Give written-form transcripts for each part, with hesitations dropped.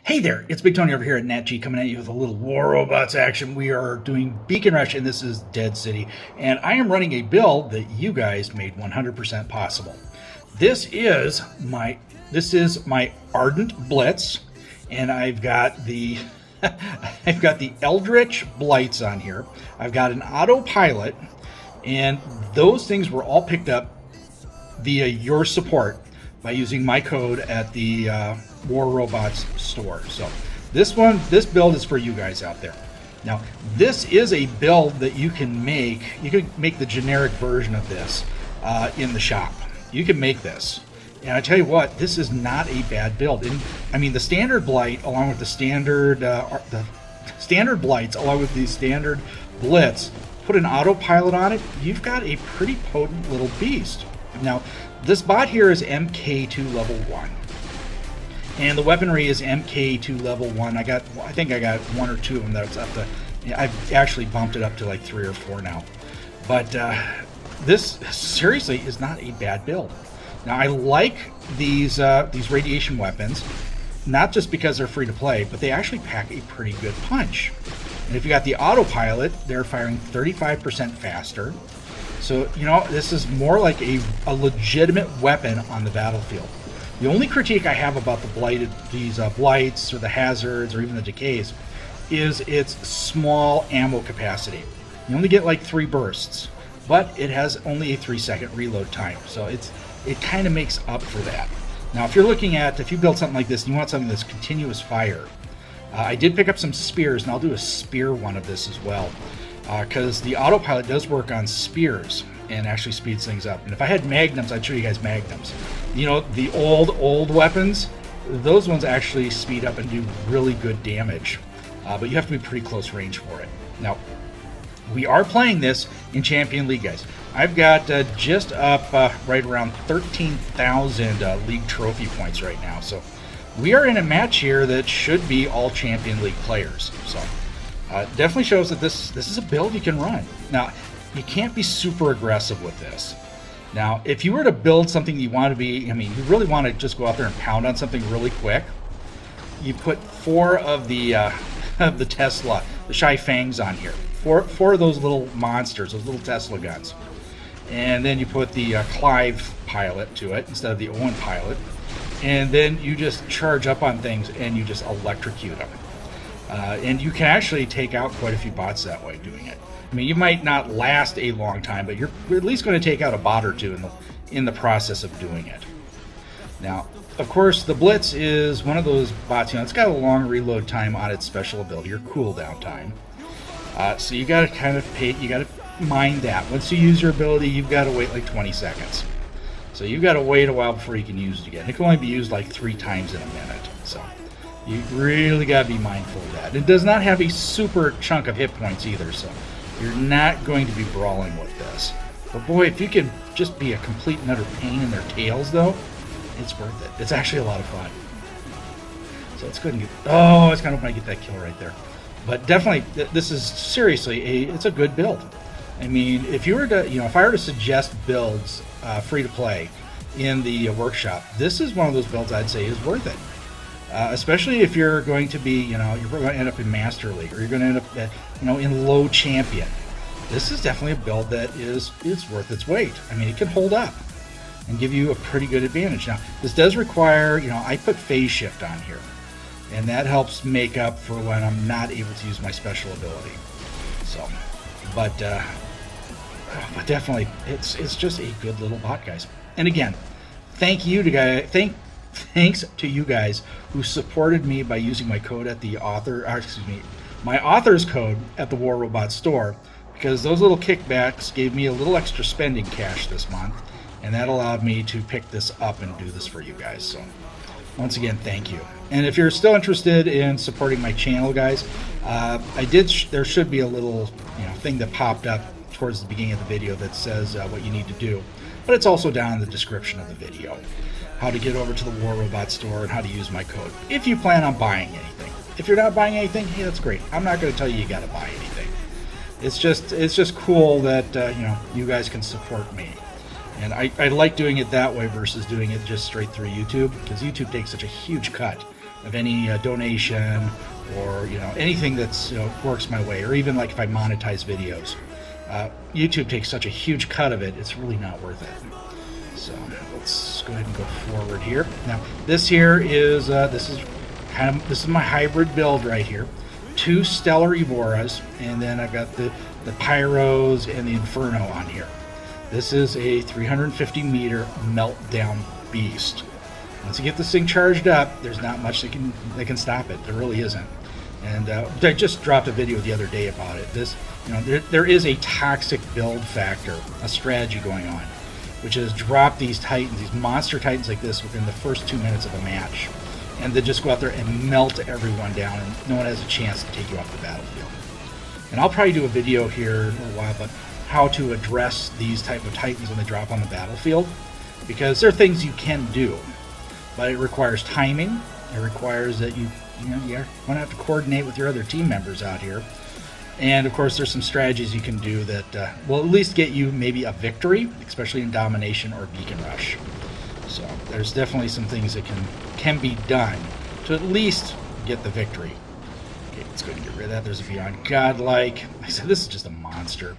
Hey there, it's Big Tony over here at NATG coming at you with a little War Robots action. We are doing Beacon Rush and this is Dead City. And I am running a build that you guys made 100% possible. This is my Ardent Blitz, and I've got the Eldritch Blights on here. I've got an autopilot, and those things were all picked up via your support by using my code at the War Robots store. So this build is for you guys out there. Now, this is a build that you can make. You can make the generic version of this in the shop. You can make this. And I tell you what, this is not a bad build. And I mean, the standard Blight, along with the standard Blights, along with the standard Blitz, put an autopilot on it, you've got a pretty potent little beast. Now, this bot here is MK2 level 1. And the weaponry is MK2 level 1. I think I got one or two of them that's up to, I've actually bumped it up to like 3 or 4 now. But this seriously is not a bad build. Now, I like these radiation weapons, not just because they're free to play, but they actually pack a pretty good punch. And if you got the autopilot, they're firing 35% faster. So, you know, this is more like a legitimate weapon on the battlefield. The only critique I have about these Blights or the Hazards or even the Decays is its small ammo capacity. You only get like 3 bursts, but it has only a 3-second reload time. So it kind of makes up for that. Now, if you build something like this and you want something that's continuous fire, I did pick up some spears, and I'll do a spear one of this as well. Because the autopilot does work on spears and actually speeds things up. And if I had magnums, I'd show you guys magnums. You know, the old weapons, those ones actually speed up and do really good damage. But you have to be pretty close range for it. Now, we are playing this in Champion League, guys. I've got just up right around 13,000 league trophy points right now. So we are in a match here that should be all Champion League players. So definitely shows that this is a build you can run. Now, you can't be super aggressive with this. Now, if you were to build something you want to be, I mean, you really want to just go out there and pound on something really quick, you put 4 of the Tesla, the Shy Fangs on here. 4 of those little monsters, those little Tesla guns. And then you put the Clive pilot to it instead of the Owen pilot. And then you just charge up on things and you just electrocute them. And you can actually take out quite a few bots that way doing it. I mean, you might not last a long time, but you're at least going to take out a bot or two in the process of doing it. Now, of course, the Blitz is one of those bots, you know, it's got a long reload time on its special ability, or cooldown time. So you got to mind that. Once you use your ability, you've got to wait like 20 seconds. So you've got to wait a while before you can use it again. It can only be used like 3 times in a minute. So you really got to be mindful of that. It does not have a super chunk of hit points either, so you're not going to be brawling with this. But boy, if you can just be a complete and utter pain in their tails, though, it's worth it. It's actually a lot of fun. So let's go ahead and it's kind of when I get that kill right there. But definitely, this is seriously it's a good build. I mean, if you were to, if I were to suggest builds free to play in the workshop, this is one of those builds I'd say is worth it. Especially if you're going to be, you're going to end up in Master League, or you're going to end up, in low champion. This is definitely a build that is worth its weight. I mean, it can hold up and give you a pretty good advantage. Now, this does require, I put phase shift on here, and that helps make up for when I'm not able to use my special ability. So, but definitely, it's just a good little bot, guys. And again, thanks to you guys who supported me by using my code at the my author's code at the War Robot store, because those little kickbacks gave me a little extra spending cash this month, and that allowed me to pick this up and do this for you guys. So once again, thank you. And if you're still interested in supporting my channel, guys, there should be a little thing that popped up towards the beginning of the video that says what you need to do, but it's also down in the description of the video, how to get over to the War Robot store and how to use my code if you plan on buying anything. If you're not buying anything, hey, that's great. I'm not going to tell you got to buy anything. It's just cool that you guys can support me, and I like doing it that way versus doing it just straight through YouTube, because YouTube takes such a huge cut of any donation or anything that's works my way, or even like if I monetize videos. YouTube takes such a huge cut of it; it's really not worth it. So let's go ahead and go forward here. Now this here is this is my hybrid build right here. 2 Stellar Evoras, and then I've got the Pyros and the Inferno on here. This is a 350 meter meltdown beast. Once you get this thing charged up, there's not much that can stop it. There really isn't. And I just dropped a video the other day about it. This, there is a toxic build factor, a strategy going on, which is drop these Titans, these monster Titans like this within the first 2 minutes of a match, and then just go out there and melt everyone down, and no one has a chance to take you off the battlefield. And I'll probably do a video here in a little while about how to address these type of Titans when they drop on the battlefield, because there are things you can do, but it requires timing. It requires that you're going to have to coordinate with your other team members out here. And of course, there's some strategies you can do that will at least get you maybe a victory, especially in domination or beacon rush. So there's definitely some things that can be done to at least get the victory. Okay, let's go ahead and get rid of that. There's a Beyond Godlike. I said this is just a monster.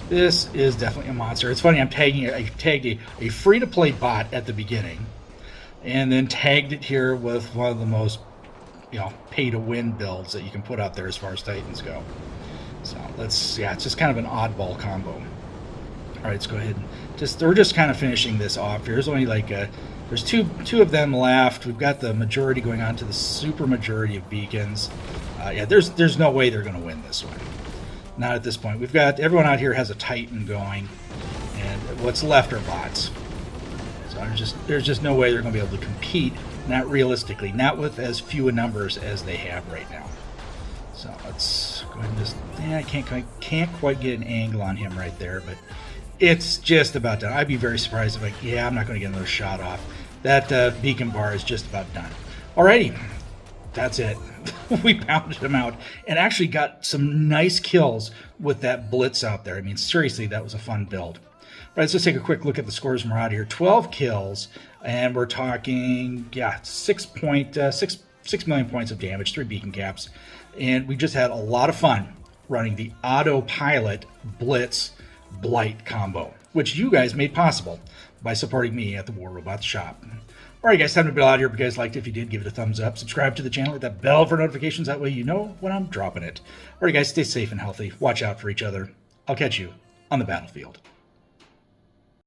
This is definitely a monster. It's funny, I tagged a free-to-play bot at the beginning, and then tagged it here with one of the most pay-to-win builds that you can put out there as far as Titans go. So it's just kind of an oddball combo. All right, let's go ahead and we're just kind of finishing this off here. There's only like there's two of them left. We've got the majority going on to the super majority of beacons. There's no way they're going to win this one. Not at this point. We've got everyone out here has a Titan going, and what's left are bots. So there's just no way they're going to be able to compete. Not realistically, not with as few numbers as they have right now. So let's go ahead and just, I can't quite get an angle on him right there, but it's just about done. I'd be very surprised if I'm not going to get another shot off. That beacon bar is just about done. Alrighty, that's it. We pounded him out and actually got some nice kills with that Blitz out there. I mean, seriously, that was a fun build. All right, let's just take a quick look at the scores from out here. 12 kills, and we're talking, 6 million points of damage, 3 beacon caps, and we just had a lot of fun running the autopilot Blitz Blight combo, which you guys made possible by supporting me at the War Robots shop. All right, guys, time to bail out here. If you guys liked it, if you did, give it a thumbs up. Subscribe to the channel, hit that bell for notifications. That way you know when I'm dropping it. All right, guys, stay safe and healthy. Watch out for each other. I'll catch you on the battlefield.